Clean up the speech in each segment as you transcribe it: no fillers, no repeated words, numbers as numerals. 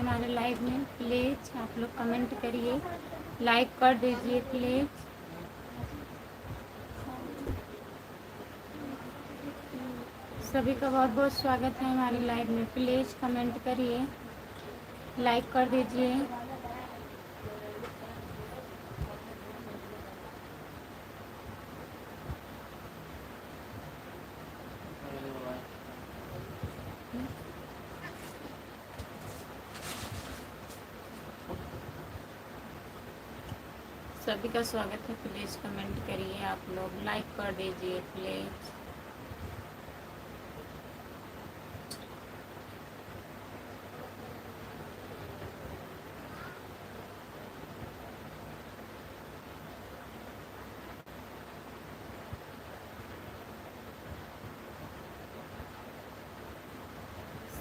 हमारे लाइव में। प्लीज़ आप लोग कमेंट करिए, लाइक कर दीजिए प्लीज़। सभी का बहुत बहुत स्वागत है हमारे लाइव में। प्लीज़ कमेंट करिए, लाइक कर दीजिए। सभी का स्वागत है। प्लीज़ कमेंट करिए, आप लोग लाइक कर दीजिए प्लीज़।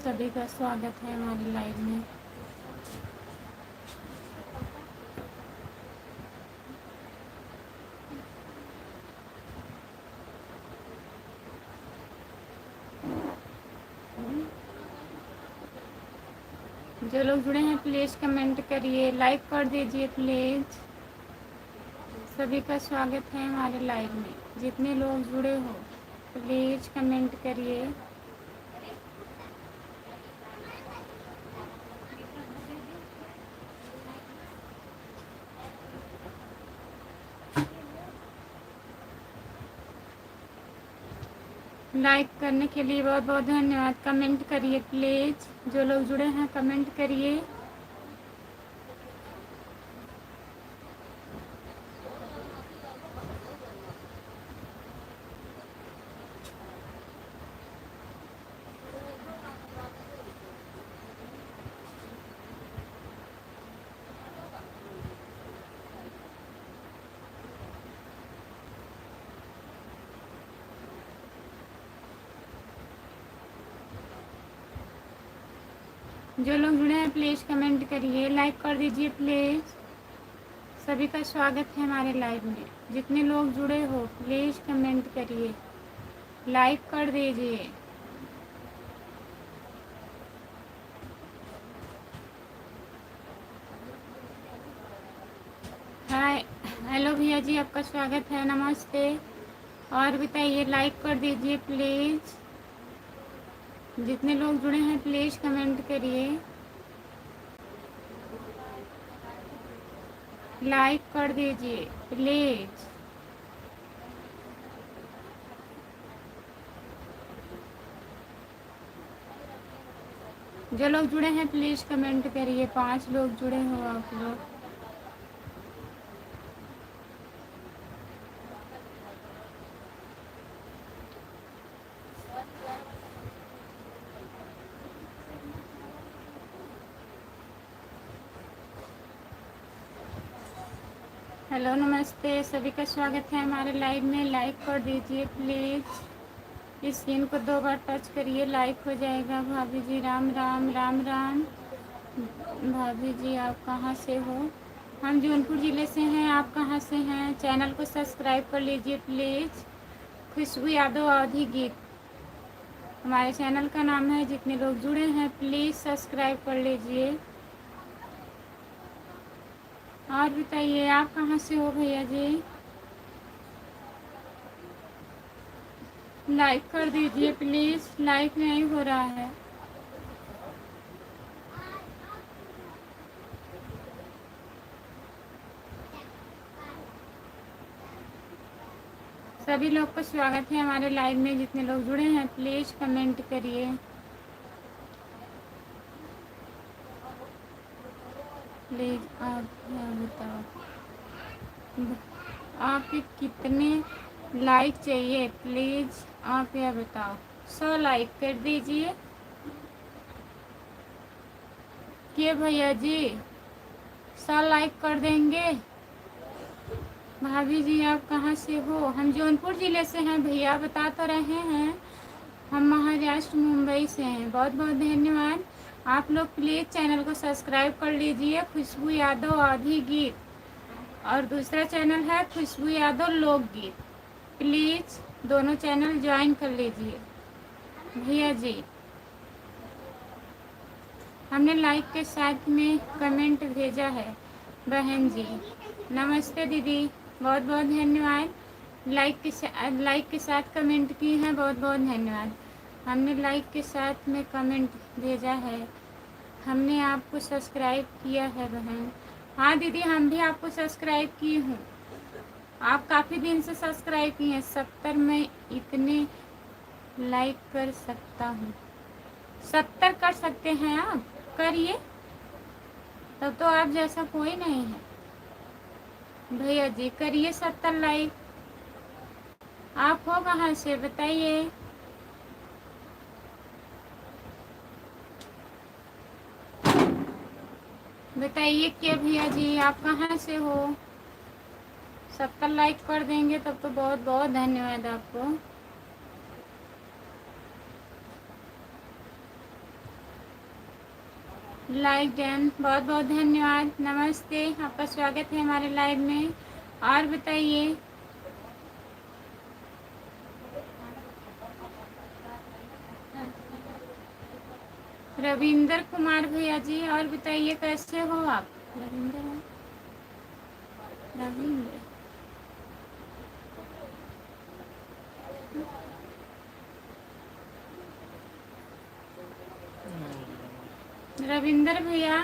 सभी का स्वागत है हमारी लाइव में। जो लोग जुड़े हैं प्लीज़ कमेंट करिए, लाइक कर दीजिए प्लीज़। सभी का स्वागत है हमारे लाइव में। जितने लोग जुड़े हो प्लीज़ कमेंट करिए। लाइक करने के लिए बहुत बहुत धन्यवाद। कमेंट करिए प्लीज़, जो लोग जुड़े हैं कमेंट करिए। जो लोग जुड़े हैं प्लीज़ कमेंट करिए, लाइक कर दीजिए प्लीज़। सभी का स्वागत है हमारे लाइव में। जितने लोग जुड़े हो प्लीज़ कमेंट करिए, लाइक कर दीजिए। हाय, हेलो भैया जी, आपका स्वागत है, नमस्ते। और बताइए, लाइक कर दीजिए प्लीज़। जितने लोग जुड़े हैं प्लीज़ कमेंट करिए, लाइक कर दीजिए प्लीज़। जो लोग जुड़े हैं प्लीज़ कमेंट करिए। 5 लोग जुड़े हो आप लोग। हेलो, नमस्ते। सभी का स्वागत है हमारे लाइव में। लाइक कर दीजिए प्लीज़। इस स्क्रीन को 2 बार टच करिए, लाइक हो जाएगा। भाभी जी राम राम, राम राम। भाभी जी आप कहाँ से हो? हम जौनपुर ज़िले से हैं। आप कहाँ से हैं? चैनल को सब्सक्राइब कर लीजिए प्लीज़। खुशबू यादव अवधी गीत हमारे चैनल का नाम है। जितने लोग जुड़े हैं प्लीज़ सब्सक्राइब कर लीजिए। और बताइए, आप कहाँ से हो भैया जी? लाइक कर दीजिए प्लीज़, लाइक नहीं हो रहा है। सभी लोग का स्वागत है हमारे लाइव में। जितने लोग जुड़े हैं प्लीज़ कमेंट करिए। प्लीज़ आप क्या बताओ, आपके कितने लाइक चाहिए? प्लीज़ आप यह बताओ। 100 लाइक कर दीजिए। क्या भैया जी 100 लाइक कर देंगे? भाभी जी आप कहाँ से हो? हम जौनपुर ज़िले से हैं भैया, बता तो रहे हैं। हम महाराष्ट्र मुंबई से हैं। बहुत बहुत धन्यवाद। आप लोग प्लीज़ चैनल को सब्सक्राइब कर लीजिए, खुशबू यादव आधी गीत। और दूसरा चैनल है खुशबू यादव लोकगीत। प्लीज़ दोनों चैनल ज्वाइन कर लीजिए भैया जी। हमने लाइक के साथ में कमेंट भेजा है बहन जी। नमस्ते दीदी, बहुत बहुत धन्यवाद। लाइक के साथ कमेंट की है, बहुत बहुत धन्यवाद। हमने लाइक के साथ में कमेंट भेजा है। हमने आपको सब्सक्राइब किया है बहन। हाँ दीदी, हम भी आपको सब्सक्राइब की हूँ। आप काफ़ी दिन से सब्सक्राइब की हैं। 70 में इतने लाइक कर सकता हूँ। 70 कर सकते हैं आप, करिए। तब तो आप जैसा कोई नहीं है भैया जी, करिए 70 लाइक। आप हो कहाँ से बताइए। बताइए क्या भैया जी, आप कहाँ से हो। 70 लाइक कर देंगे तब तो बहुत बहुत धन्यवाद आपको। लाइक डन, बहुत बहुत धन्यवाद। नमस्ते, आपका स्वागत है हमारे लाइव में। और बताइए। रविंदर कुमार भैया जी, और बताइए कैसे हो आप। रविंदर, रविंद्र, रविंदर भैया,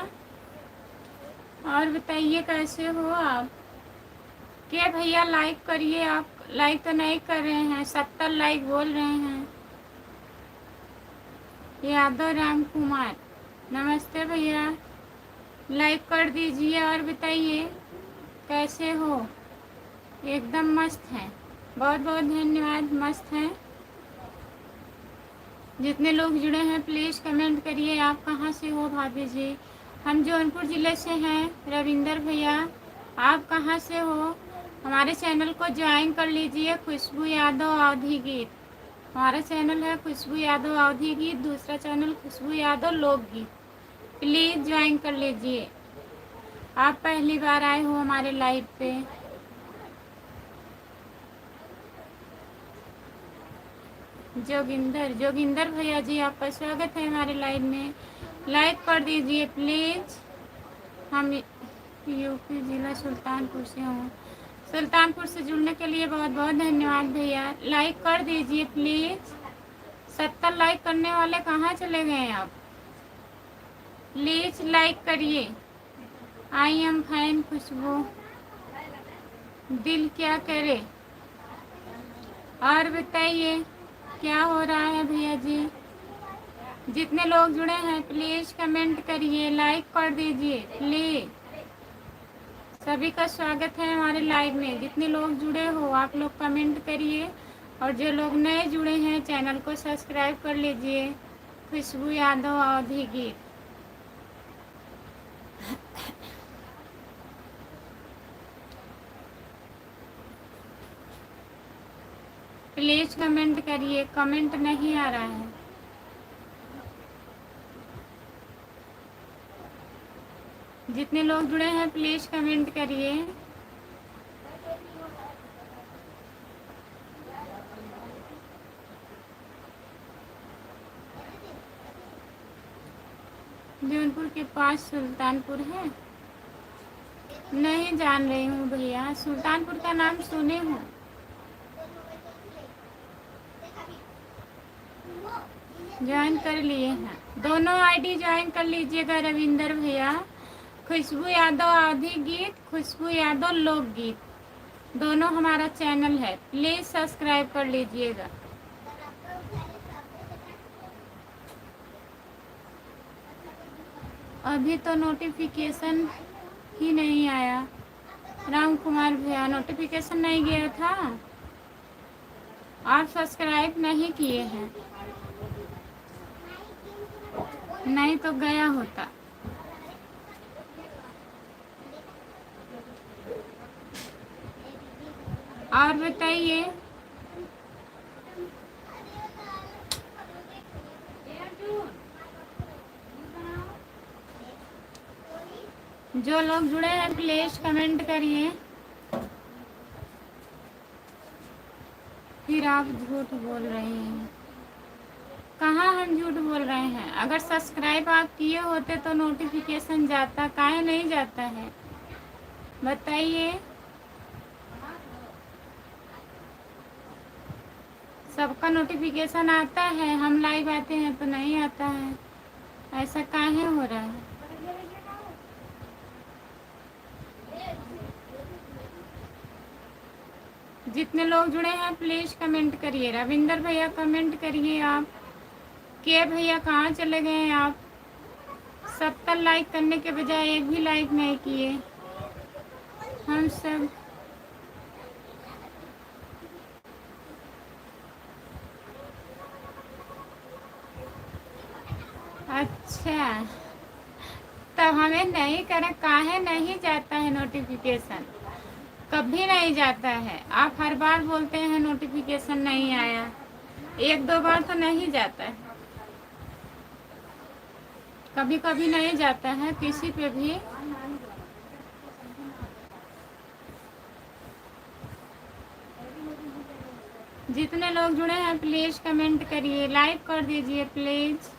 और बताइए कैसे हो आप। क्या भैया लाइक करिए। आप लाइक तो नहीं कर रहे हैं, 70 लाइक बोल रहे हैं। यादव राम कुमार, नमस्ते भैया, लाइक कर दीजिए। और बताइए कैसे हो। एकदम मस्त हैं, बहुत बहुत धन्यवाद, मस्त हैं। जितने लोग जुड़े हैं प्लीज़ कमेंट करिए आप कहाँ से हो भाभी जी। हम जौनपुर ज़िले से हैं। रविंदर भैया, आप कहाँ से हो। हमारे चैनल को ज्वाइन कर लीजिए, खुशबू यादव अवधी गीत। हमारा चैनल है खुशबू यादव अवधी गीत, दूसरा चैनल खुशबू यादव लोकगीत। प्लीज़ ज्वाइन कर लीजिए। आप पहली बार आए हो हमारे लाइव पे। जोगिंदर भैया जी, आपका स्वागत है हमारे लाइव में। लाइक कर दीजिए प्लीज़। हम यूपी ज़िला सुल्तानपुर से हूँ। सुल्तानपुर से जुड़ने के लिए बहुत बहुत धन्यवाद भैया। लाइक कर दीजिए प्लीज़। 70 लाइक करने वाले कहाँ चले गए आप। प्लीज़ लाइक करिए। आई एम फाइन खुशबू, दिल क्या करे। और बताइए क्या हो रहा है भैया जी। जितने लोग जुड़े हैं प्लीज़ कमेंट करिए, लाइक कर दीजिए प्लीज़। सभी का स्वागत है हमारे लाइव में। जितने लोग जुड़े हो आप लोग कमेंट करिए, और जो लोग नए जुड़े हैं चैनल को सब्सक्राइब कर लीजिए। खुशबू यादव अवधी गीत। प्लीज़ कमेंट करिए, कमेंट नहीं आ रहा है। जितने लोग जुड़े हैं प्लीज़ कमेंट करिए। जौनपुर के पास सुल्तानपुर है। नहीं जान रही हूँ भैया, सुल्तानपुर का नाम सुने हूँ। ज्वाइन कर लिए हैं, दोनों आईडी ज्वाइन कर लीजिएगा रविंदर भैया। खुशबू यादव अवधी गीत, खुशबू यादव लोकगीत, दोनों हमारा चैनल है। प्लीज़ सब्सक्राइब कर लीजिएगा। अभी तो नोटिफिकेशन ही नहीं आया। राम कुमार भैया, नोटिफिकेशन नहीं गया था, आप सब्सक्राइब नहीं किए हैं। नहीं तो गया होता। और बताइए। जो लोग जुड़े हैं प्लीज कमेंट करिए। फिर आप झूठ बोल रहे हैं। कहाँ हम झूठ बोल रहे हैं? अगर सब्सक्राइब आप किए होते तो नोटिफिकेशन जाता, काहे नहीं जाता है बताइए। सबका नोटिफिकेशन आता है, हम लाइव आते हैं तो नहीं आता है, ऐसा काहे हो रहा है? जितने लोग जुड़े हैं प्लीज़ कमेंट करिए। रविंदर भैया कमेंट करिए आप। के भैया कहाँ चले गए हैं आप? 70 लाइक करने के बजाय एक भी लाइक नहीं किए। हम सब अच्छा, तब हमें नहीं करें, काहे नहीं जाता है नोटिफिकेशन? कभी नहीं जाता है। आप हर बार बोलते हैं नोटिफिकेशन नहीं आया, एक दो बार तो नहीं जाता है, कभी कभी नहीं जाता है किसी पे भी। जितने लोग जुड़े हैं प्लीज़ कमेंट करिए, लाइक कर दीजिए प्लीज़।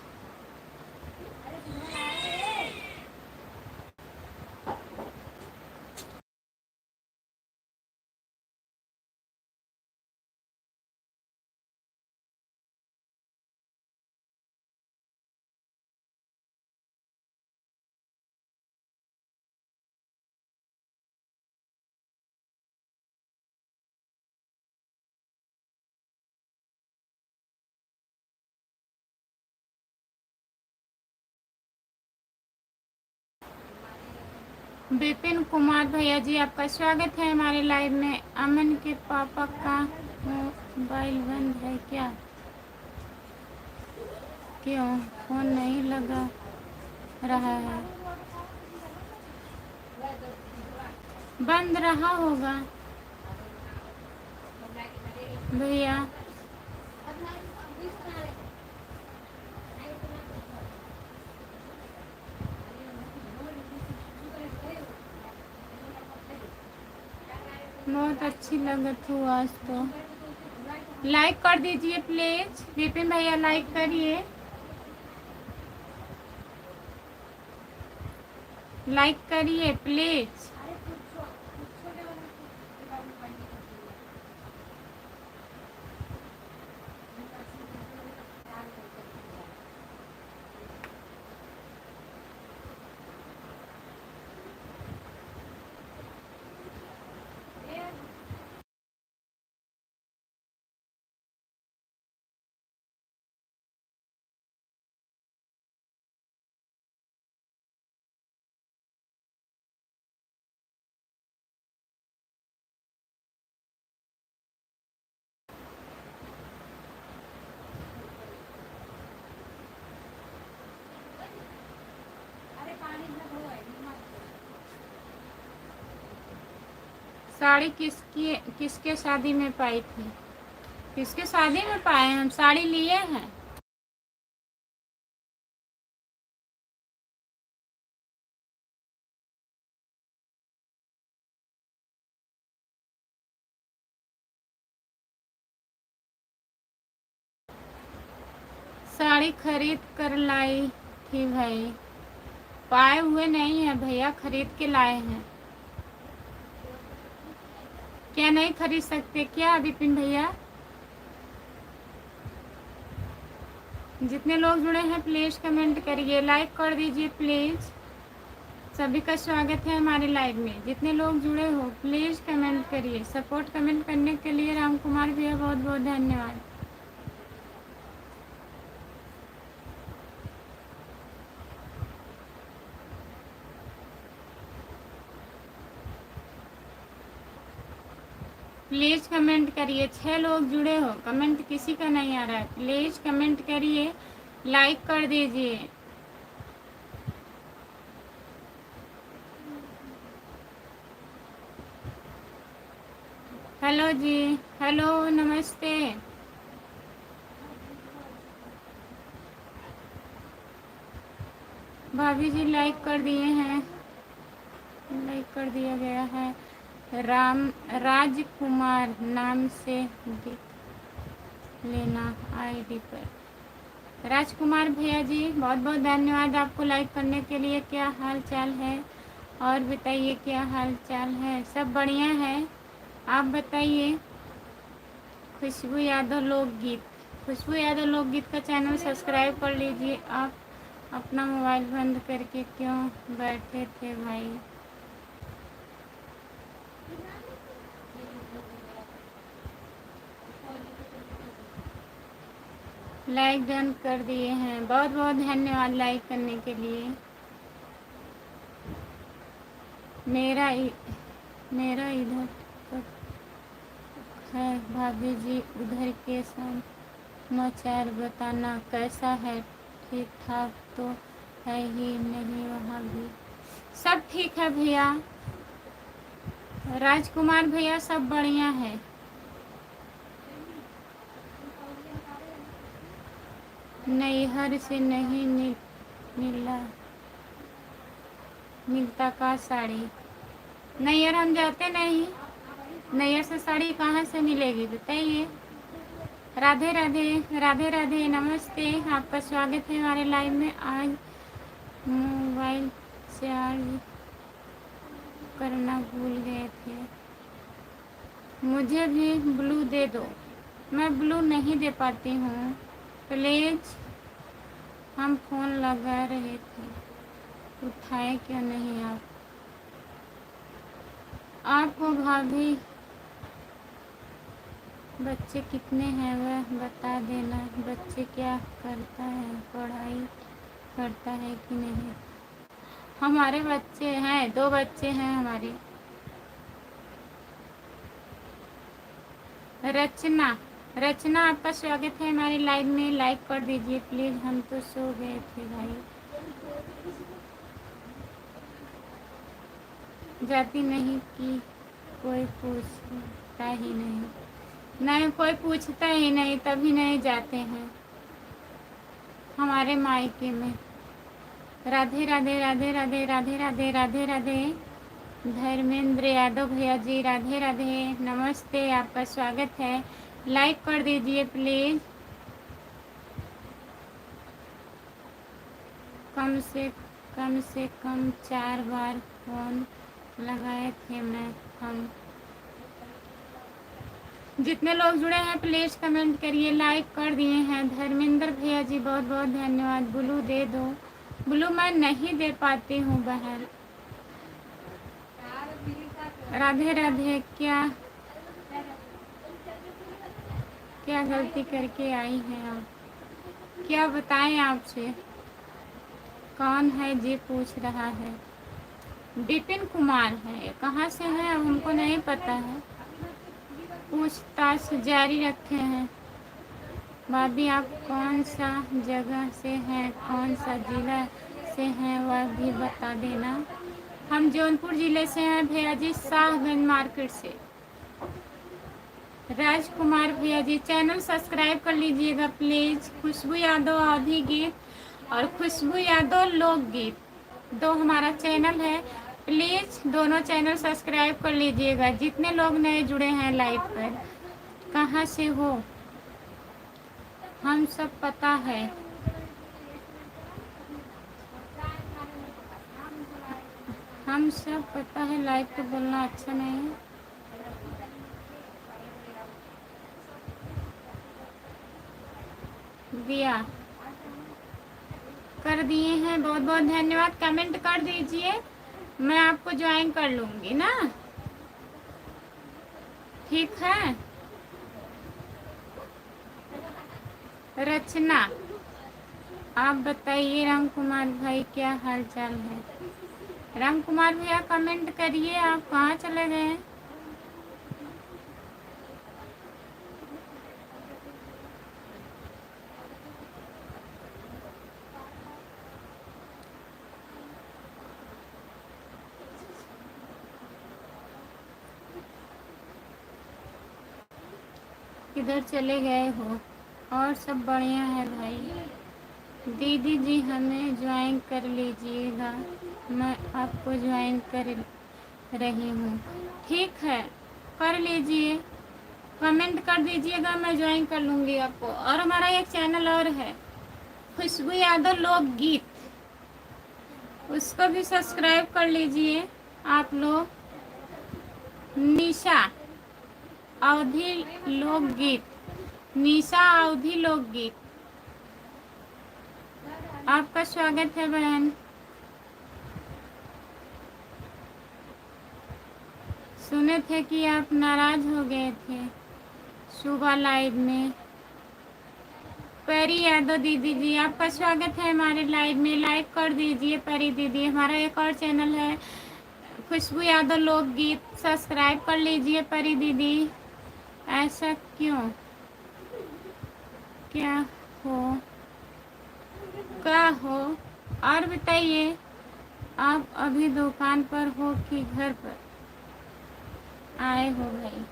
विपिन कुमार भैया जी, आपका स्वागत है हमारे लाइव में। अमन के पापा का मोबाइल बंद है क्या? क्यों फोन नहीं लगा रहा है? बंद रहा होगा भैया। बहुत अच्छी लगत हो आज तो। लाइक कर दीजिए प्लीज विपिन भैया, लाइक करिए, लाइक करिए प्लीज। साड़ी किसके शादी में पाई थी? किसके शादी में पाए? हम साड़ी लिए हैं। साड़ी खरीद कर लाई थी भाई, पाए हुए नहीं है भैया, खरीद के लाए हैं। क्या नहीं खरीद सकते क्या विपिन भैया? जितने लोग जुड़े हैं प्लीज कमेंट करिए, लाइक कर दीजिए प्लीज। सभी का स्वागत है हमारे लाइव में। जितने लोग जुड़े हो प्लीज कमेंट करिए। सपोर्ट कमेंट करने के लिए राम कुमार भैया बहुत बहुत धन्यवाद। प्लीज कमेंट करिए। 6 लोग जुड़े हो, कमेंट किसी का नहीं आ रहा है, प्लीज कमेंट करिए, लाइक कर दीजिए। हेलो जी, हेलो नमस्ते। भाभी जी लाइक कर दिए हैं, लाइक कर दिया गया है। राजकुमार नाम से देख लेना आईडी पर। राजकुमार भैया जी बहुत बहुत धन्यवाद आपको लाइक करने के लिए। क्या हाल चाल है और बताइए क्या हाल चाल है? सब बढ़िया है, आप बताइए। खुशबू यादव लोकगीत, खुशबू यादव लोकगीत का चैनल सब्सक्राइब कर लीजिए। आप अपना मोबाइल बंद करके क्यों बैठे थे भाई? लाइक डन कर दिए हैं, बहुत बहुत धन्यवाद लाइक करने के लिए। मेरा इधर तक है भाभी जी, उधर के समाचार बताना कैसा है? ठीक ठाक तो है ही नहीं? वहाँ भी सब ठीक है भैया। राजकुमार भैया सब बढ़िया है। नैहर से नहीं मिलता का साड़ी? नैहर हम जाते नहीं, नैहर से साड़ी कहाँ से मिलेगी बताइए। राधे राधे, राधे राधे, नमस्ते, आपका स्वागत है हमारे लाइव में। आज मोबाइल चार्ज करना भूल गए थे, मुझे भी ब्लू दे दो। मैं ब्लू नहीं दे पाती हूँ, प्लीज। हम फ़ोन लगा रहे थे, उठाए क्यों नहीं आप? आपको भाभी बच्चे कितने हैं वह बता देना। बच्चे क्या करता है, पढ़ाई करता है कि नहीं? हमारे बच्चे हैं, 2 बच्चे हैं हमारे। रचना, रचना आपका स्वागत है हमारी लाइव में, लाइक कर दीजिए प्लीज़। हम तो सो गए थे भाई। जाती नहीं कि कोई पूछता ही नहीं? नहीं, कोई पूछता ही नहीं, तभी नहीं जाते हैं हमारे मायके में। राधे राधे, राधे राधे, राधे राधे, राधे राधे। धर्मेंद्र यादव भैया जी राधे राधे, नमस्ते, आपका स्वागत है। लाइक कर दीजिए प्लीज़। कम से कम 4 बार फ़ोन लगाए थे मैं। हम जितने लोग जुड़े हैं प्लीज़ कमेंट करिए। लाइक कर दिए हैं धर्मेंद्र भैया जी, बहुत बहुत धन्यवाद। ब्लू दे दो। ब्लू मैं नहीं दे पाती हूँ बहन। राधे राधे। क्या क्या गलती करके आई हैं आप? क्या बताएं आपसे? कौन है जी पूछ रहा है? विपिन कुमार है। कहाँ से है हमको नहीं पता है, पूछताछ जारी रखे हैं। भाभी आप कौन सा जगह से हैं, कौन सा जिला से हैं वह भी बता देना। हम जौनपुर ज़िले से हैं भैया जी, शाहगंज मार्केट से। राजकुमार भैया जी चैनल सब्सक्राइब कर लीजिएगा प्लीज़। खुशबू यादव आधी गीत और खुशबू यादव लोकगीत, 2 हमारा चैनल है। प्लीज़ दोनों चैनल सब्सक्राइब कर लीजिएगा। जितने लोग नए जुड़े हैं लाइव पर, कहाँ से हो? हम सब पता है। हम सब पता है, लाइव पे बोलना अच्छा नहीं है। दिया कर दिए हैं, बहुत बहुत धन्यवाद। कमेंट कर दीजिए, मैं आपको ज्वाइन कर लूँगी ना, ठीक है। रचना, आप बताइए राम कुमार भाई क्या हाल चाल है? राम कुमार भैया कमेंट करिए, आप कहाँ चले गए? किधर चले गए हो? और सब बढ़िया है भाई। दीदी जी हमें ज्वाइन कर लीजिएगा, मैं आपको ज्वाइन कर रही हूँ। ठीक है, कर लीजिए, कमेंट कर दीजिएगा, मैं ज्वाइन कर लूँगी आपको। और हमारा एक चैनल और है, खुशबू यादव लोकगीत, उसको भी सब्सक्राइब कर लीजिए आप लोग। निशा अवधि लोकगीत, निशा अवधि लोकगीत, आपका स्वागत है बहन। सुने थे कि आप नाराज हो गए थे सुबह लाइव में। परी यादव दीदी जी, आपका स्वागत है हमारे लाइव में। लाइक कर दीजिए परी दीदी। हमारा एक और चैनल है खुशबू यादव लोकगीत, सब्सक्राइब कर लीजिए परी दीदी। ऐसा क्यों, क्या हो, क्या हो? और बताइए, आप अभी दुकान पर हो कि घर पर आए हो भाई?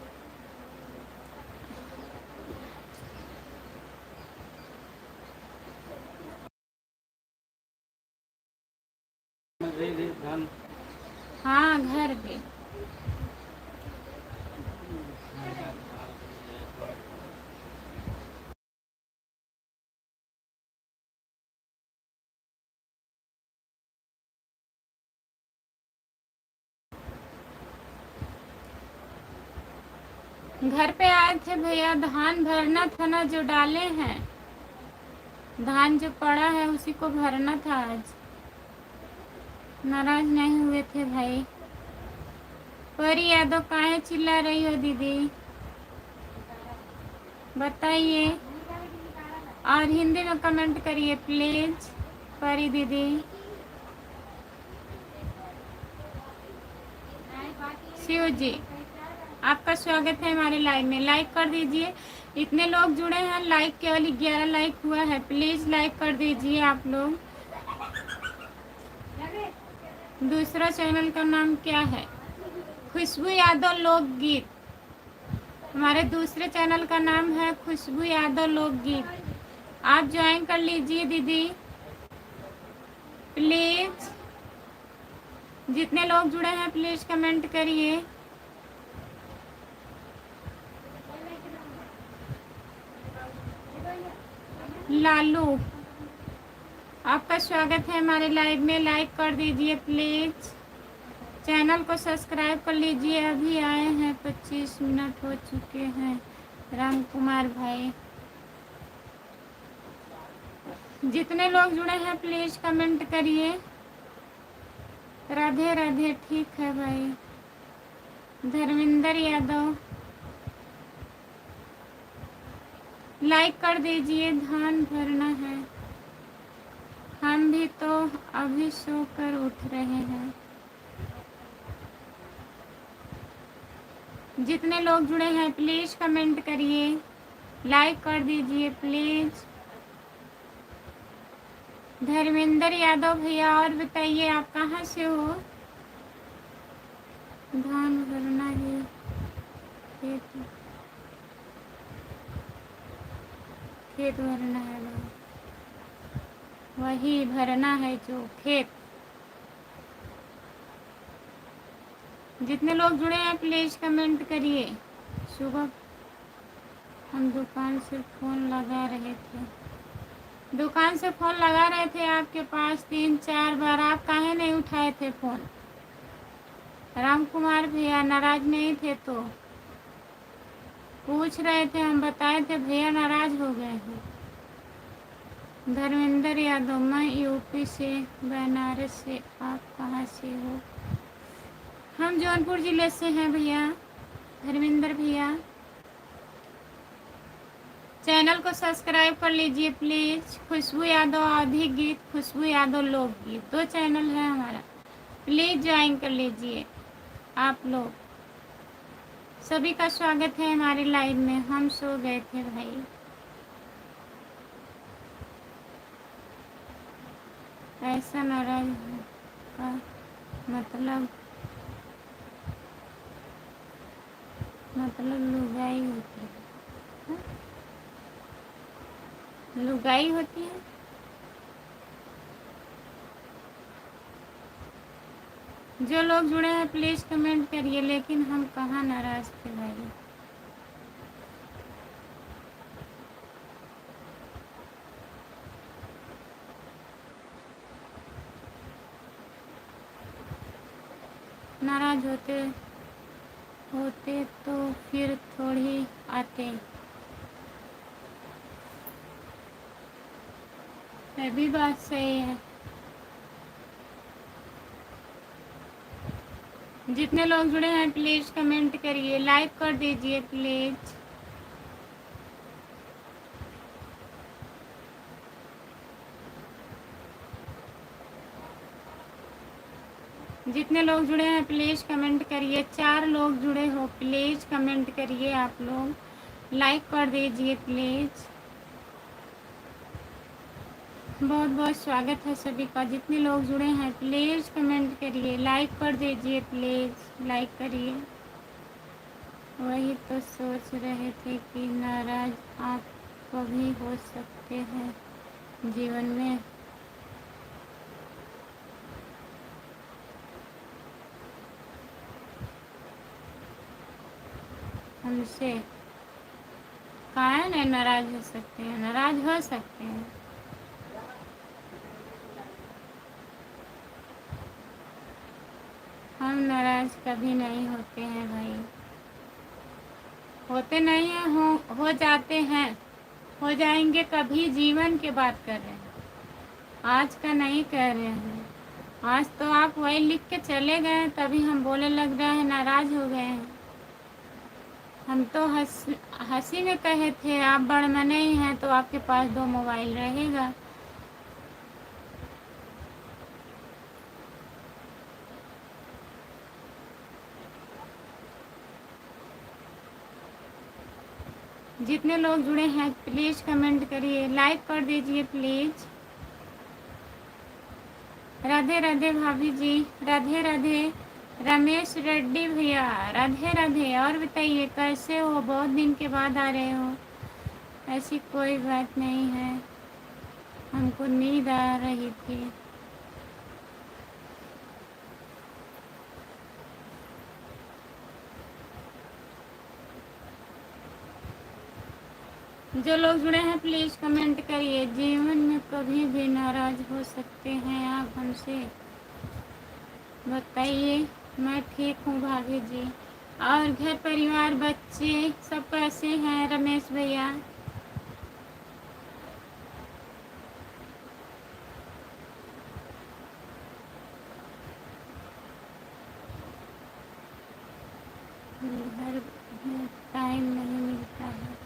हाँ, घर पे। घर पे आए थे भैया, धान भरना था ना, जो डाले हैं धान जो पड़ा है उसी को भरना था आज। नाराज नहीं हुए थे भाई। परी यादव काहे चिल्ला रही हो दीदी, बताइए। और हिंदी में कमेंट करिए प्लीज परी दीदी। शिव जी, आपका स्वागत है हमारे लाइव में। लाइक कर दीजिए। इतने लोग जुड़े हैं, लाइक केवल 11 लाइक हुआ है। प्लीज लाइक कर दीजिए आप लोग। दूसरा चैनल का नाम क्या है? खुशबू यादव लोकगीत। हमारे दूसरे चैनल का नाम है खुशबू यादव लोकगीत। आप ज्वाइन कर लीजिए दीदी प्लीज। जितने लोग जुड़े हैं प्लीज कमेंट करिए। लालू, आपका स्वागत है हमारे लाइव में। लाइक कर दीजिए प्लीज। चैनल को सब्सक्राइब कर लीजिए। अभी आए हैं, 25 मिनट हो चुके हैं। राम कुमार भाई, जितने लोग जुड़े हैं प्लीज कमेंट करिए। राधे राधे, ठीक है भाई। धर्मेंद्र यादव, लाइक कर दीजिए। धान भरना है, हम भी तो अभी सो कर उठ रहे हैं। जितने लोग जुड़े हैं प्लीज कमेंट करिए, लाइक कर दीजिए प्लीज। धर्मेंद्र यादव भैया, और बताइए आप कहाँ से हो? धान भरना है, खेत खेत भरना है भाई। वही भरना है जो खेत। जितने लोग जुड़े हैं प्लीज कमेंट करिए। सुबह हम दुकान से फ़ोन लगा रहे थे, दुकान से फ़ोन लगा रहे थे आपके पास 3-4 बार, आप काहे नहीं उठाए थे फ़ोन? राम कुमार भैया नाराज नहीं थे तो पूछ रहे थे, हम बताए थे भैया नाराज हो गए हैं। धर्मेंद्र यादव, मैं यूपी से, बनारस से। आप कहाँ से हो? हम जौनपुर ज़िले से हैं भैया। धर्मेंद्र भैया, चैनल को सब्सक्राइब कर लीजिए प्लीज़। खुशबू यादव आधी गीत, खुशबू यादव लोकगीत, 2 चैनल है हमारा। प्लीज़ ज्वाइन कर लीजिए आप लोग। सभी का स्वागत है हमारे लाइव में। हम सो गए थे भाई। ऐसा नाराज का मतलब लुगाई होती है। लुगाई होती है। जो लोग जुड़े हैं प्लीज़ कमेंट करिए। लेकिन हम कहाँ नाराज़ थे भाई। नाराज होते होते तो फिर थोड़ी आते। ये भी बात सही है। जितने लोग जुड़े हैं प्लीज़ कमेंट करिए, लाइक कर दीजिए प्लीज़। जितने लोग जुड़े हैं प्लीज़ कमेंट करिए। 4 लोग जुड़े हो प्लीज़ कमेंट करिए, आप लोग लाइक कर दीजिए प्लीज़। बहुत बहुत स्वागत है सभी का। जितने लोग जुड़े हैं प्लीज़ कमेंट करिए, लाइक कर दीजिए प्लीज़, लाइक करिए। वही तो सोच रहे थे कि नाराज आप कभी हो सकते हैं जीवन में। हमसे काहे नहीं नाराज हो सकते हैं, नाराज हो सकते हैं। हम नाराज कभी नहीं होते हैं भाई, होते नहीं हैं, हो जाते हैं, हो जाएंगे कभी। जीवन की बात कर रहे हैं, आज का नहीं कह रहे हैं। आज तो आप वही लिख के चले गए तभी हम बोले लग रहे हैं नाराज हो गए हैं। हम तो हंसी में कहे थे आप बड़मने ही हैं तो आपके पास 2 मोबाइल रहेगा। जितने लोग जुड़े हैं प्लीज़ कमेंट करिए, लाइक कर दीजिए प्लीज़। राधे राधे भाभी जी, राधे राधे। रमेश रेड्डी भैया राधे राधे। और बताइए कैसे हो, बहुत दिन के बाद आ रहे हो। ऐसी कोई बात नहीं है, हमको नींद आ रही थी। जो लोग जुड़े हैं प्लीज़ कमेंट करिए। जीवन में कभी भी नाराज हो सकते हैं आप हमसे। बताइए। मैं ठीक हूँ भाभी जी। और घर परिवार बच्चे सब कैसे हैं रमेश भैया? घर में टाइम नहीं मिलता है,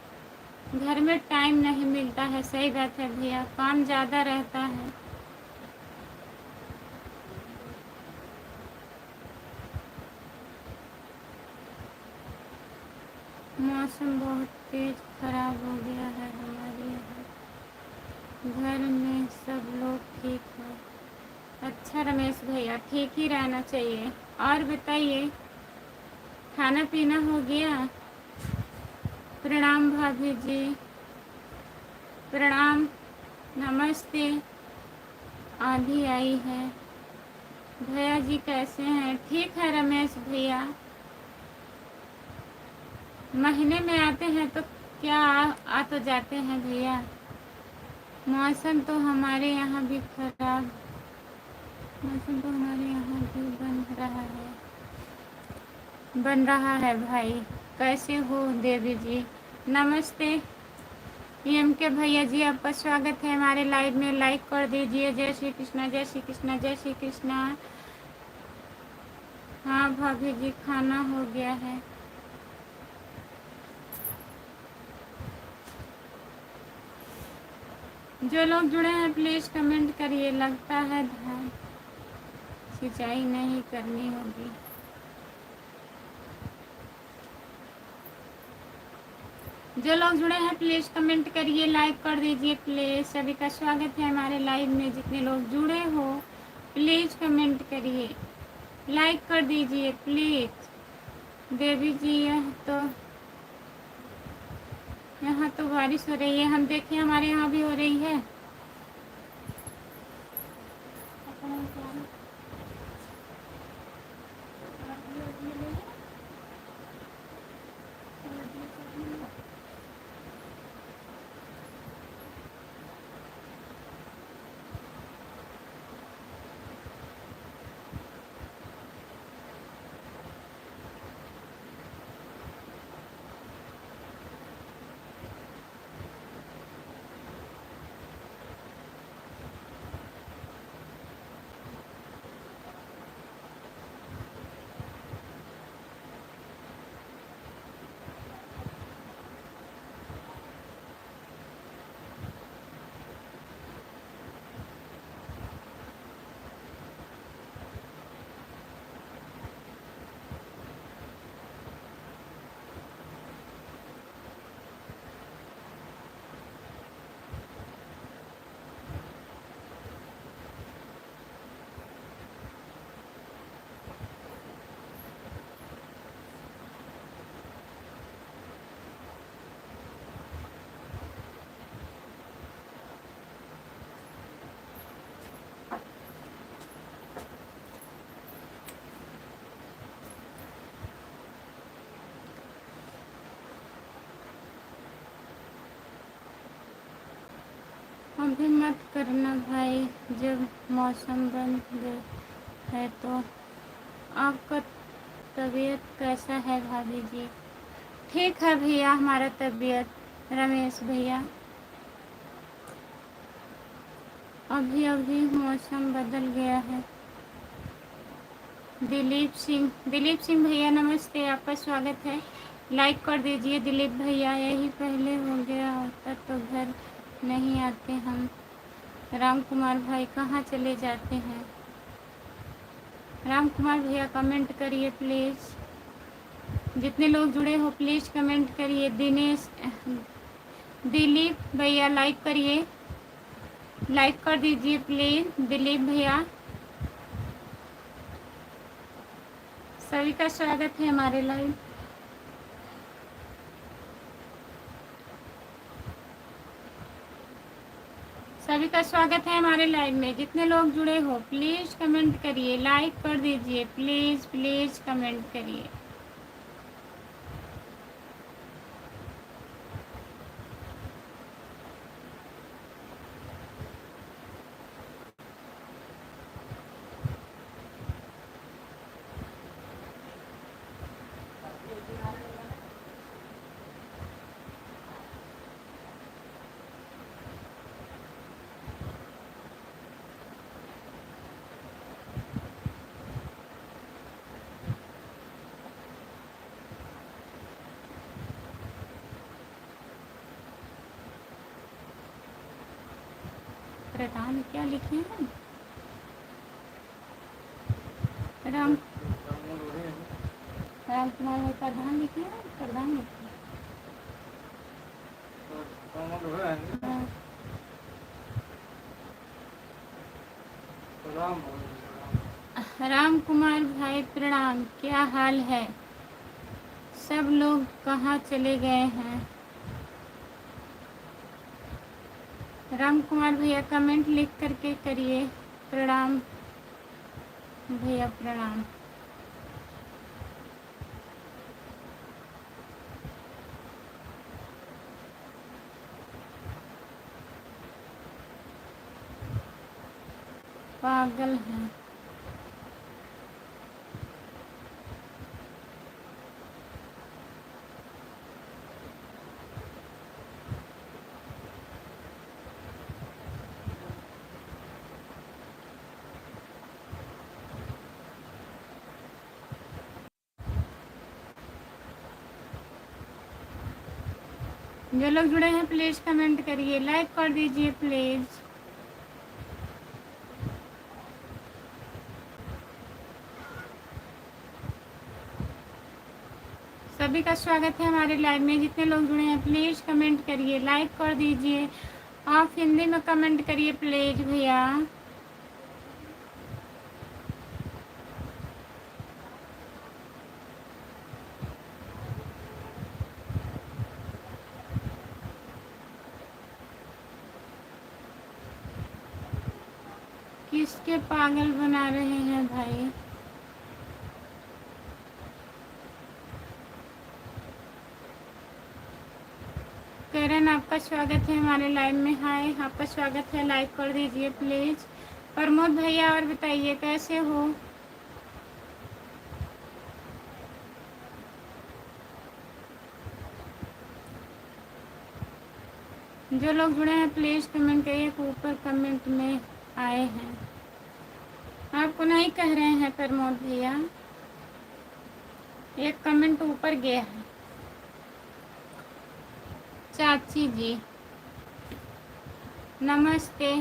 घर में टाइम नहीं मिलता है। सही बात है भैया, काम ज़्यादा रहता है। मौसम बहुत तेज खराब हो गया है हमारे यहाँ। घर में सब लोग ठीक है। अच्छा रमेश भैया, ठीक ही रहना चाहिए। और बताइए खाना पीना हो गया? प्रणाम भाभी जी, प्रणाम, नमस्ते। आंधी आई है। भैया जी कैसे हैं? ठीक है रमेश भैया। महीने में आते हैं तो क्या आ तो जाते हैं भैया। मौसम तो हमारे यहाँ भी खराब, मौसम तो हमारे यहाँ भी बन रहा है भाई। कैसे हो देवी जी? नमस्ते एम के भैया जी, आपका स्वागत है हमारे लाइव में। लाइक कर दीजिए। जय श्री कृष्णा, जय श्री कृष्णा, जय श्री कृष्णा। हाँ भाभी जी खाना हो गया है। जो लोग जुड़े हैं प्लीज़ कमेंट करिए। लगता है धान सिंचाई नहीं करनी होगी। जो लोग जुड़े हैं प्लीज़ कमेंट करिए, लाइक कर दीजिए प्लीज़। सभी का स्वागत है हमारे लाइव में। जितने लोग जुड़े हो प्लीज़ कमेंट करिए, लाइक कर दीजिए प्लीज़। देवी जी यहाँ तो बारिश हो रही है। हम देखिए हमारे यहाँ भी हो रही है। अभी मत करना भाई, जब मौसम बन गए है तो। आपका तबीयत कैसा है भाभी जी? ठीक है भैया हमारा तबीयत, रमेश भैया। अभी अभी मौसम बदल गया है। दिलीप सिंह भैया नमस्ते, आपका स्वागत है। लाइक कर दीजिए दिलीप भैया, यही पहले हो गया होता तो घर नहीं आते हम। राम कुमार भाई कहाँ चले जाते हैं? राम कुमार भैया कमेंट करिए प्लीज़। जितने लोग जुड़े हो प्लीज़ कमेंट करिए। दिलीप भैया लाइक करिए, लाइक कर दीजिए प्लीज़ दिलीप भैया। सभी का स्वागत है हमारे लाइव। सभी का स्वागत है हमारे लाइव में। जितने लोग जुड़े हो प्लीज़ कमेंट करिए, लाइक कर दीजिए प्लीज़ प्लीज़ कमेंट करिए। प्रधान क्या लिखे हैं? राम राम कुमार में प्रधान लिखे हैं, प्रधान लिखे हैं। राम कुमार भाई प्रणाम, क्या हाल है? सब लोग कहाँ चले गए हैं? राम कुमार भैया कमेंट लिख करके करिए। प्रणाम भैया प्रणाम। पागल हैं। जो लोग जुड़े हैं प्लीज़ कमेंट करिए, लाइक कर दीजिए प्लीज़। सभी का स्वागत है हमारे लाइव में। जितने लोग जुड़े हैं प्लीज़ कमेंट करिए, लाइक कर दीजिए। आप हिंदी में कमेंट करिए प्लीज़ भैया। किसके पागल बना रहे हैं भाई? करण आपका स्वागत है हमारे लाइव में। हाय आपका स्वागत है, लाइक कर दीजिए प्लीज़। प्रमोद भैया और बताइए कैसे हो? जो लोग जुड़े हैं प्लीज़ कमेंट करिए। ऊपर कमेंट में आए हैं, आपको नहीं कह रहे हैं प्रमोद भैया, एक कमेंट ऊपर गया है। चाची जी नमस्ते,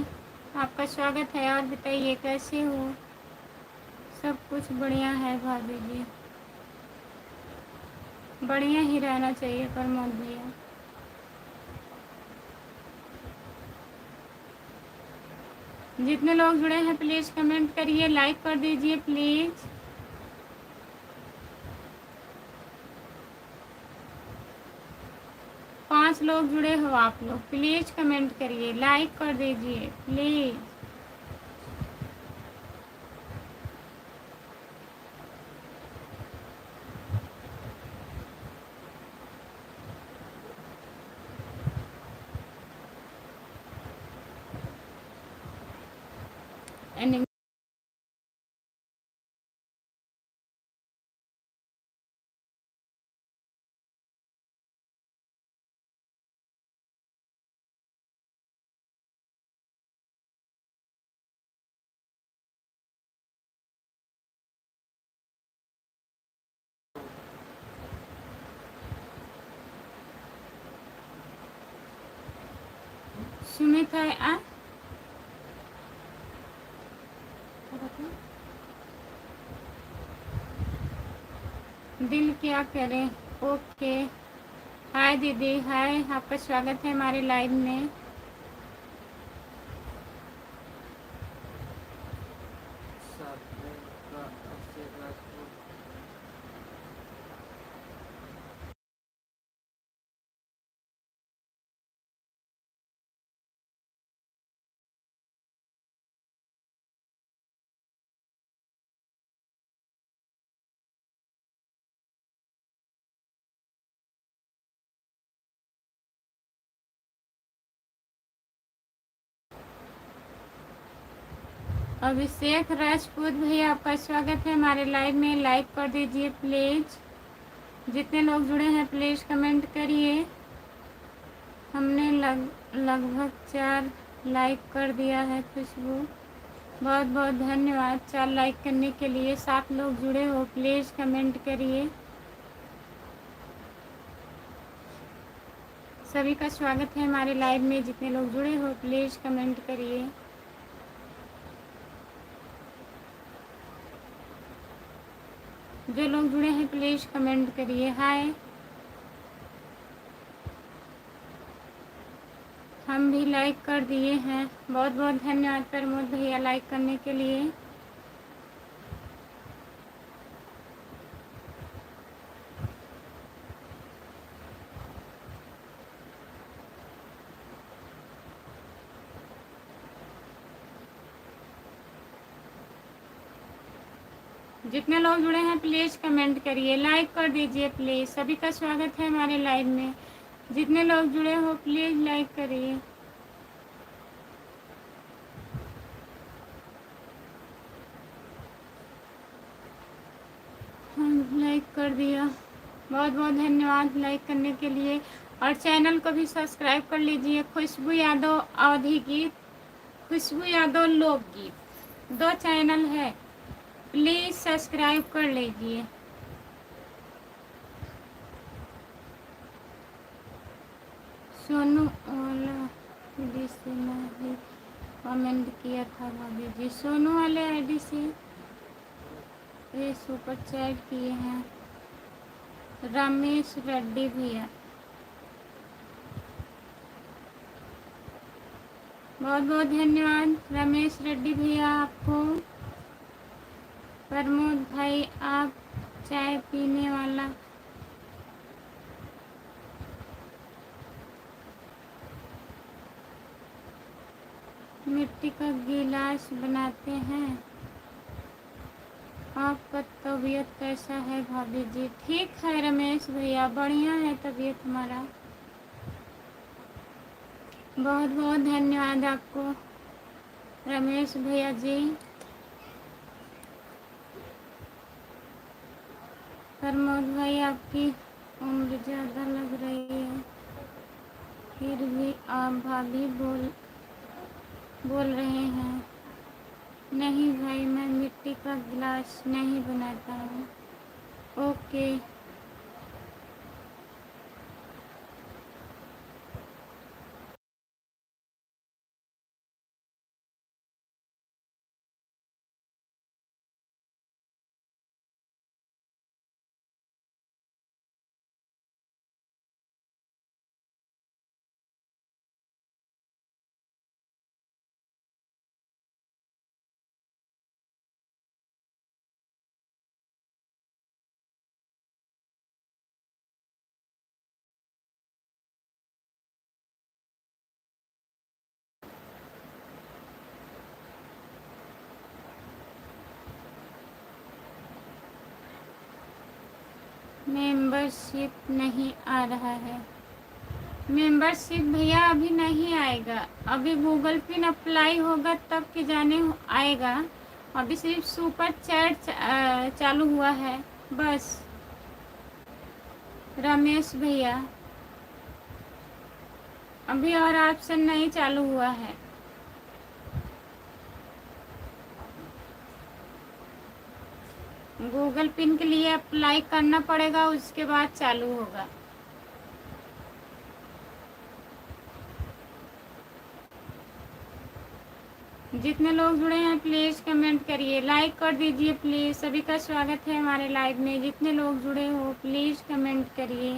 आपका स्वागत है। और बताइए कैसे हो? सब कुछ बढ़िया है भाभी जी, बढ़िया ही रहना चाहिए प्रमोद भैया। जितने लोग जुड़े हैं प्लीज़ कमेंट करिए, लाइक कर दीजिए प्लीज़। पांच लोग जुड़े हो आप लोग, प्लीज़ कमेंट करिए, लाइक कर दीजिए प्लीज़। सुमित है दिल क्या करें। ओके, हाय दीदी, हाय, आपका स्वागत है हमारे लाइव में। अभिषेक राजपूत भैया, आपका स्वागत है हमारे लाइव में। लाइक कर दीजिए प्लीज़। जितने लोग जुड़े हैं प्लीज़ कमेंट करिए। हमने लगभग 4 लाइक कर दिया है। खुशबू, बहुत बहुत धन्यवाद 4 लाइक करने के लिए। 7 लोग जुड़े हो, प्लीज़ कमेंट करिए। सभी का स्वागत है हमारे लाइव में। जितने लोग जुड़े हो प्लीज़ कमेंट करिए। जो लोग जुड़े हैं प्लीज़ कमेंट करिए। हाय, हम भी लाइक कर दिए हैं। बहुत बहुत धन्यवाद प्रमोद भैया लाइक करने के लिए। जितने लोग जुड़े हैं प्लीज़ कमेंट करिए, लाइक कर दीजिए प्लीज़। सभी का स्वागत है हमारे लाइव में। जितने लोग जुड़े हो प्लीज़ लाइक करिए। लाइक कर दिया, बहुत बहुत धन्यवाद लाइक करने के लिए। और चैनल को भी सब्सक्राइब कर लीजिए। खुशबू यादव अवधी गीत, खुशबू यादव लोकगीत, 2 चैनल है, प्लीज़ सब्सक्राइब कर लीजिए। सोनू वाला आईडी से मैं कमेंट किया था भाभी जी। सोनू वाले आईडी से ये सुपर चैट किए हैं रमेश रेड्डी भैया। बहुत बहुत धन्यवाद रमेश रेड्डी भैया आपको। प्रमोद भाई, आप चाय पीने वाला, मिट्टी का गिलास बनाते हैं। आपका तबीयत कैसा है भाभी जी? ठीक है रमेश भैया, बढ़िया है तबीयत हमारा। बहुत बहुत धन्यवाद आपको रमेश भैया जी। प्रमोद भाई, आपकी उम्र ज़्यादा लग रही है, फिर भी आप भाभी बोल रहे हैं। नहीं भाई, मैं मिट्टी का गिलास नहीं बनाता हूँ। ओके, मेंबरशिप नहीं आ रहा है। मेंबरशिप भैया अभी नहीं आएगा, अभी गूगल पिन अप्लाई होगा तब के जाने आएगा। अभी सिर्फ सुपर चैट चालू हुआ है बस। रमेश भैया, अभी और ऑप्शन नहीं चालू हुआ है। गूगल पिन के लिए अप्लाई करना पड़ेगा, उसके बाद चालू होगा। जितने लोग जुड़े हैं प्लीज़ कमेंट करिए, लाइक कर दीजिए प्लीज़। सभी का स्वागत है हमारे लाइव में। जितने लोग जुड़े हो प्लीज़ कमेंट करिए।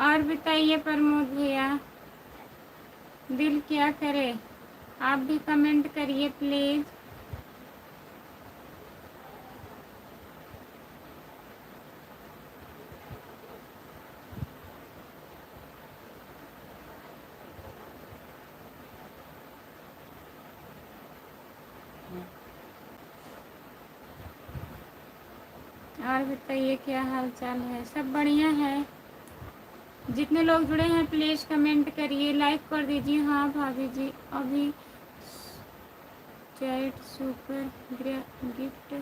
और बताइए प्रमोद भैया, दिल क्या करे, आप भी कमेंट करिए प्लीज़। और बताइए क्या हाल चाल है, सब बढ़िया है। जितने लोग जुड़े हैं प्लीज़ कमेंट करिए, लाइक कर दीजिए। हाँ भाभी जी, अभी चैट सुपर गिफ्ट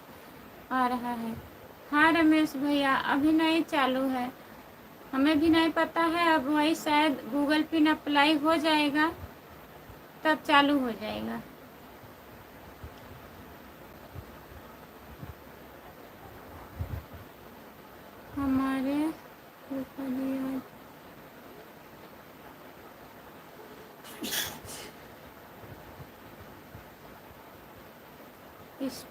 आ रहा है। हाँ रमेश भैया, अभी नहीं चालू है, हमें भी नहीं पता है। अब वही शायद गूगल पिन अप्लाई हो जाएगा तब चालू हो जाएगा। हमारे इस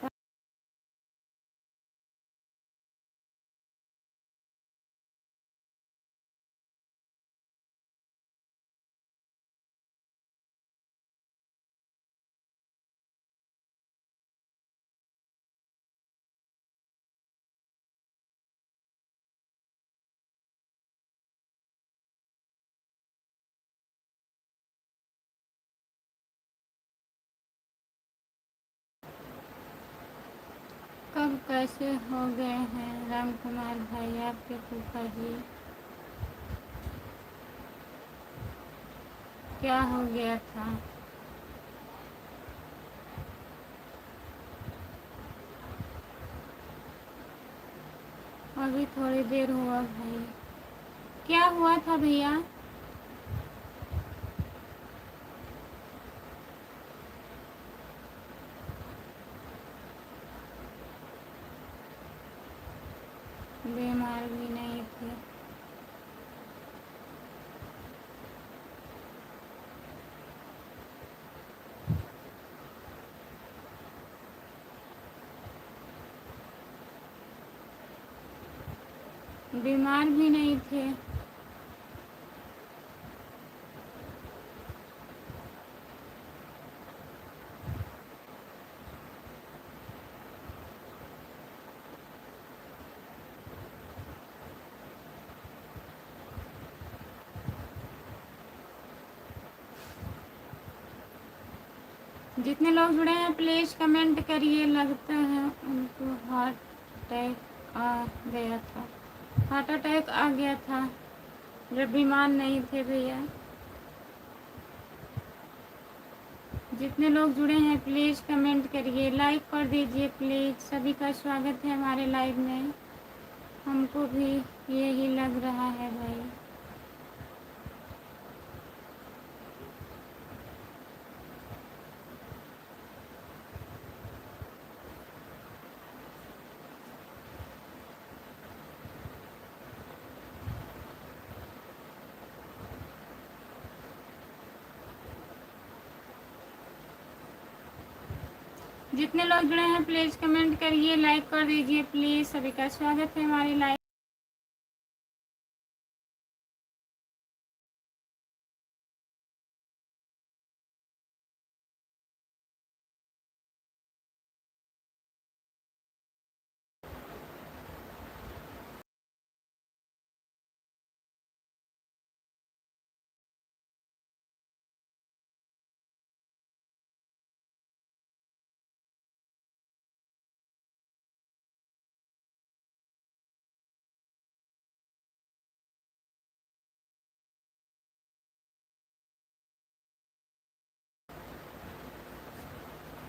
कब कैसे हो गए हैं राम कुमार भाई आपके फूफा जी, क्या हो गया था? अभी थोड़ी देर हुआ भाई। क्या हुआ था भैया? बीमार भी नहीं थे। बीमार भी नहीं थे। जितने लोग जुड़े हैं प्लीज़ कमेंट करिए। लगता है उनको हार्ट अटैक आ गया था। हार्ट अटैक आ गया था जब बीमार नहीं थे भैया। जितने लोग जुड़े हैं प्लीज़ कमेंट करिए, लाइक कर दीजिए प्लीज़। सभी का स्वागत है हमारे लाइव में। हमको भी यही लग रहा है भाई। जितने लोग जुड़े हैं प्लीज़ कमेंट करिए, लाइक कर दीजिए प्लीज़। सभी का स्वागत है हमारी लाइव।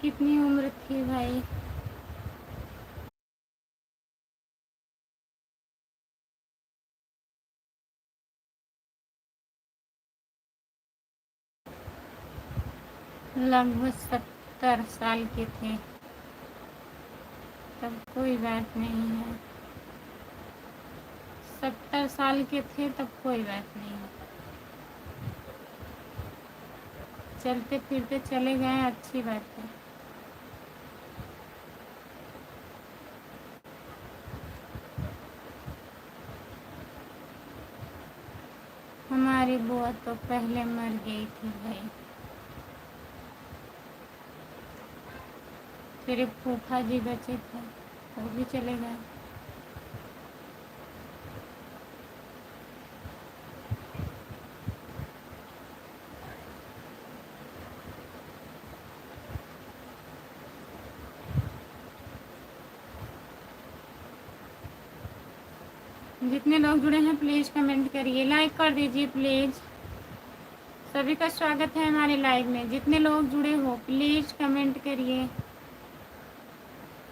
कितनी उम्र थी भाई? लगभग 70 साल के थे। तब कोई बात नहीं है। 70 साल के थे तब कोई बात नहीं है। चलते फिरते चले गए, अच्छी बात है। हमारी बुआ तो पहले मर गई थी भाई। फिर एक फूफा जी बचे थे, वो भी चले गए। जितने लोग जुड़े हैं प्लीज़ कमेंट करिए, लाइक कर दीजिए प्लीज़। सभी का स्वागत है हमारे लाइव में। जितने लोग जुड़े हो प्लीज़ कमेंट करिए।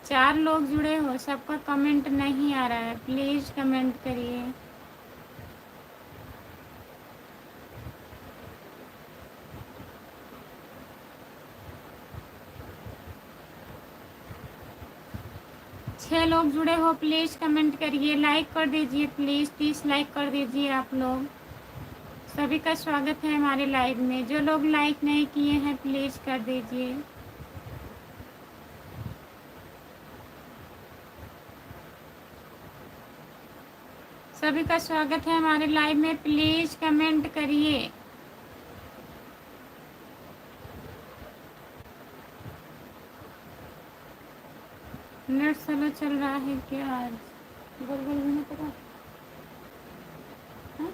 4 लोग जुड़े हो, सबका कमेंट नहीं आ रहा है, प्लीज़ कमेंट करिए। छः लोग जुड़े हो प्लीज़ कमेंट करिए, लाइक कर दीजिए प्लीज़। 30 लाइक कर दीजिए आप लोग। सभी का स्वागत है हमारे लाइव में। जो लोग लाइक नहीं किए हैं प्लीज़ कर दीजिए। सभी का स्वागत है हमारे लाइव में, प्लीज़ कमेंट करिए। नेट स्लो चल रहा है क्या आज? गोल गोल घूमने पड़ा। हाँ?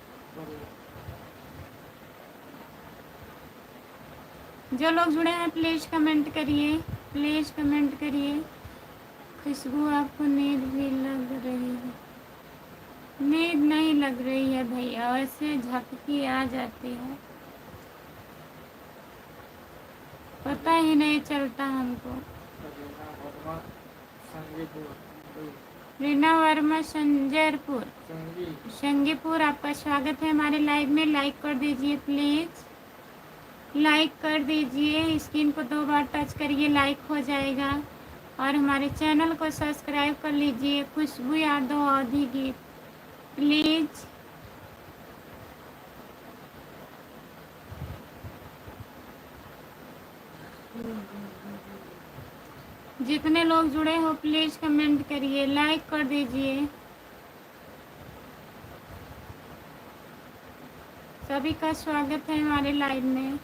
जो लोग जुड़े हैं प्लीज़ कमेंट करिए, प्लीज़ कमेंट करिए। खुशबू आपको नींद भी लग रही है? नींद नहीं लग रही है भैया, ऐसे झपकी आ जाती है, पता ही नहीं चलता हमको। रीना वर्मा संजरपुर संगीपुर, आपका स्वागत है हमारे लाइव में। लाइक कर दीजिए प्लीज़, लाइक कर दीजिए। स्क्रीन को 2 बार टच करिए, लाइक हो जाएगा। और हमारे चैनल को सब्सक्राइब कर लीजिए, खुशबू यादव अवधी गीत प्लीज़। जितने लोग जुड़े हो प्लीज़ कमेंट करिए, लाइक कर दीजिए। सभी का स्वागत है हमारे लाइव में।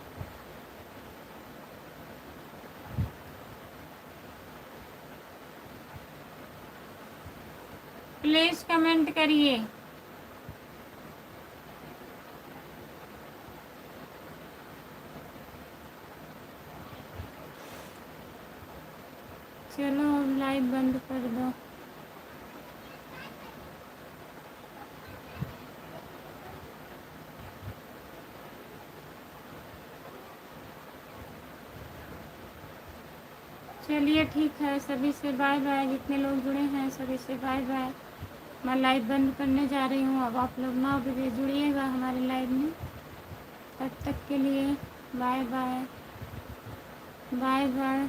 प्लीज़ कमेंट करिए। चलो अब लाइव बंद कर दो। चलिए ठीक है, सभी से बाय बाय। जितने लोग जुड़े हैं सभी से बाय बाय। मैं लाइव बंद करने जा रही हूँ। अब आप लोग 9 बजे जुड़िएगा हमारे लाइव में। तब तक के लिए बाय बाय, बाय बाय।